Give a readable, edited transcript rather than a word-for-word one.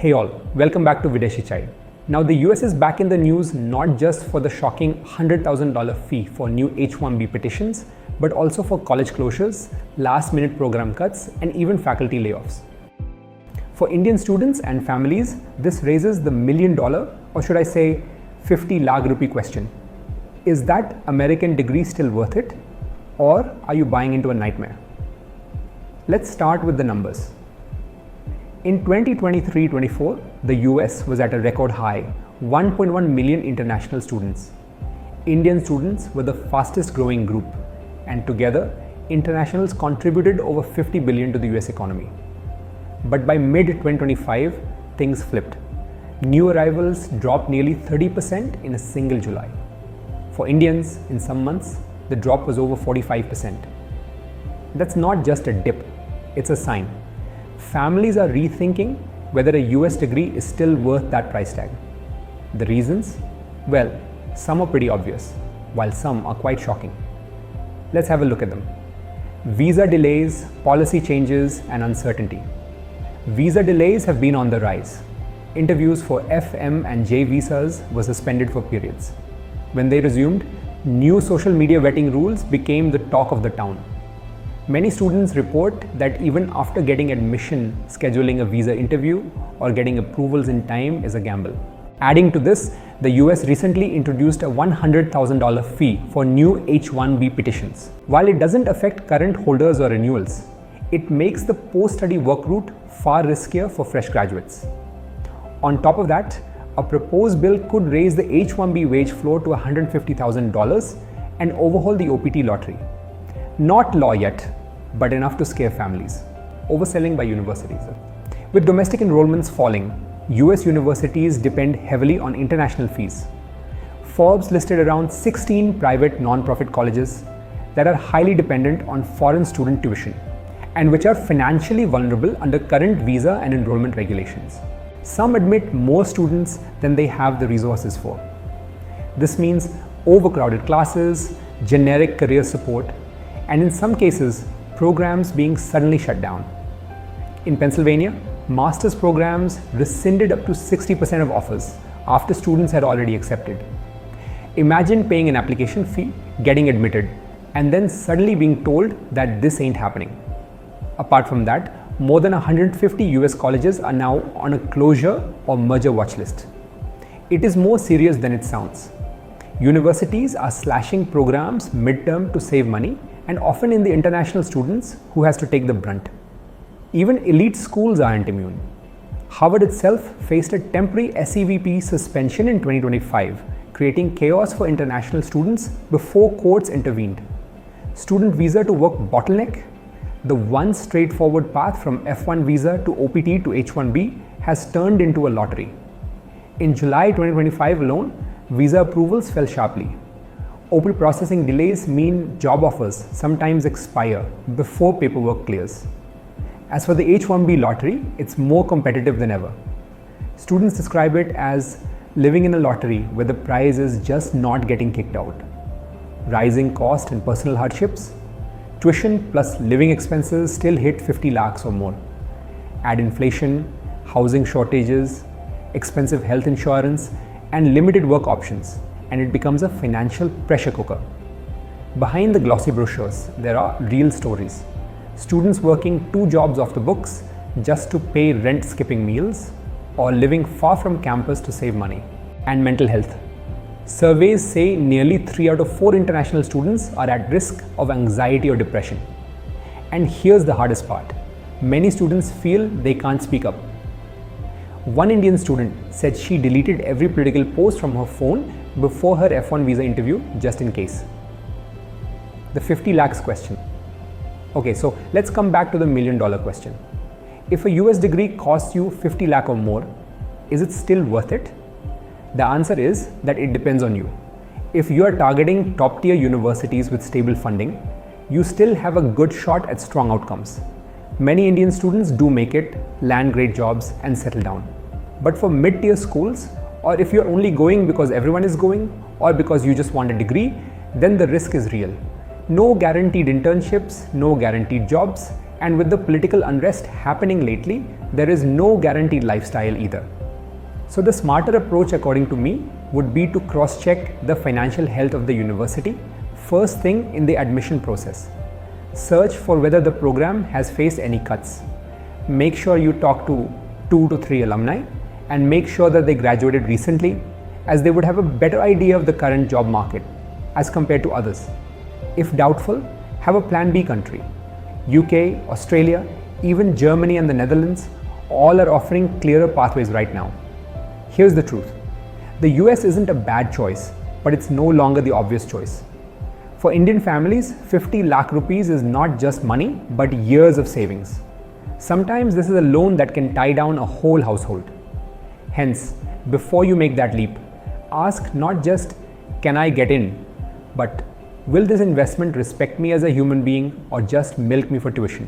Hey all, welcome back to Videshi Chai. Now the US is back in the news not just for the shocking $100,000 fee for new H-1B petitions, but also for college closures, last-minute program cuts, and even faculty layoffs. For Indian students and families, this raises the $1 million, or should I say 50 lakh rupee question. Is that American degree still worth it? Or are you buying into a nightmare? Let's start with the numbers. In 2023-24, the US was at a record high, 1.1 million international students. Indian students were the fastest growing group, and together, internationals contributed over 50 billion to the US economy. But by mid-2025, things flipped. New arrivals dropped nearly 30% in a single July. For Indians, in some months, the drop was over 45%. That's not just a dip, it's a sign. Families are rethinking whether a US degree is still worth that price tag. The reasons? Well, some are pretty obvious, while some are quite shocking. Let's have a look at them. Visa delays, policy changes, and uncertainty. Visa delays have been on the rise. Interviews for F, M, and J visas were suspended for periods. When they resumed, new social media vetting rules became the talk of the town. Many students report that even after getting admission, scheduling a visa interview or getting approvals in time is a gamble. Adding to this, the US recently introduced a $100,000 fee for new H-1B petitions. While it doesn't affect current holders or renewals, it makes the post-study work route far riskier for fresh graduates. On top of that, a proposed bill could raise the H-1B wage floor to $150,000 and overhaul the OPT lottery. Not law yet, but enough to scare families. Overselling by universities. With domestic enrollments falling, US universities depend heavily on international fees. Forbes listed around 16 private non-profit colleges that are highly dependent on foreign student tuition and which are financially vulnerable under current visa and enrollment regulations. Some admit more students than they have the resources for. This means overcrowded classes, generic career support, and in some cases, programs being suddenly shut down. In Pennsylvania, master's programs rescinded up to 60% of offers after students had already accepted. Imagine paying an application fee, getting admitted, and then suddenly being told that this ain't happening. Apart from that, more than 150 US colleges are now on a closure or merger watch list. It is more serious than it sounds. Universities are slashing programs midterm to save money, and often in the international students who has to take the brunt. Even elite schools aren't immune. Harvard itself faced a temporary SEVP suspension in 2025, creating chaos for international students before courts intervened. Student visa to work bottleneck? The once straightforward path from F1 visa to OPT to H1B has turned into a lottery. In July 2025 alone, visa approvals fell sharply. OPT processing delays mean job offers sometimes expire before paperwork clears. As for the H-1B lottery, it's more competitive than ever. Students describe it as living in a lottery where the prize is just not getting kicked out. Rising cost and personal hardships, tuition plus living expenses still hit 50 lakhs or more. Add inflation, housing shortages, expensive health insurance, and limited work options, and it becomes a financial pressure cooker. Behind the glossy brochures, there are real stories. Students working 2 jobs off the books just to pay rent skipping meals, or living far from campus to save money. And mental health. Surveys say nearly 3 out of 4 international students are at risk of anxiety or depression. And here's the hardest part. Many students feel they can't speak up. One Indian student said she deleted every political post from her phone before her F1 visa interview just in case. The 50 lakhs question. Okay, so let's come back to the $1 million question. If a US degree costs you 50 lakh or more, is it still worth it? The answer is that it depends on you. If you are targeting top tier universities with stable funding, you still have a good shot at strong outcomes. Many Indian students do make it, land great jobs, and settle down. But for mid-tier schools, or if you're only going because everyone is going, or because you just want a degree, then the risk is real. No guaranteed internships, no guaranteed jobs, And with the political unrest happening lately, there is no guaranteed lifestyle either. So the smarter approach, according to me, would be to cross-check the financial health of the university first thing in the admission process. Search for whether the program has faced any cuts. Make sure you talk to 2 to 3 alumni and make sure that they graduated recently, as they would have a better idea of the current job market as compared to others. If doubtful, have a plan B country. UK, Australia, even Germany and the Netherlands all are offering clearer pathways right now. Here's the truth. The US isn't a bad choice, but it's no longer the obvious choice. For Indian families, 50 lakh rupees is not just money, but years of savings. Sometimes this is a loan that can tie down a whole household. Hence, before you make that leap, ask not just, can I get in, but will this investment respect me as a human being or just milk me for tuition?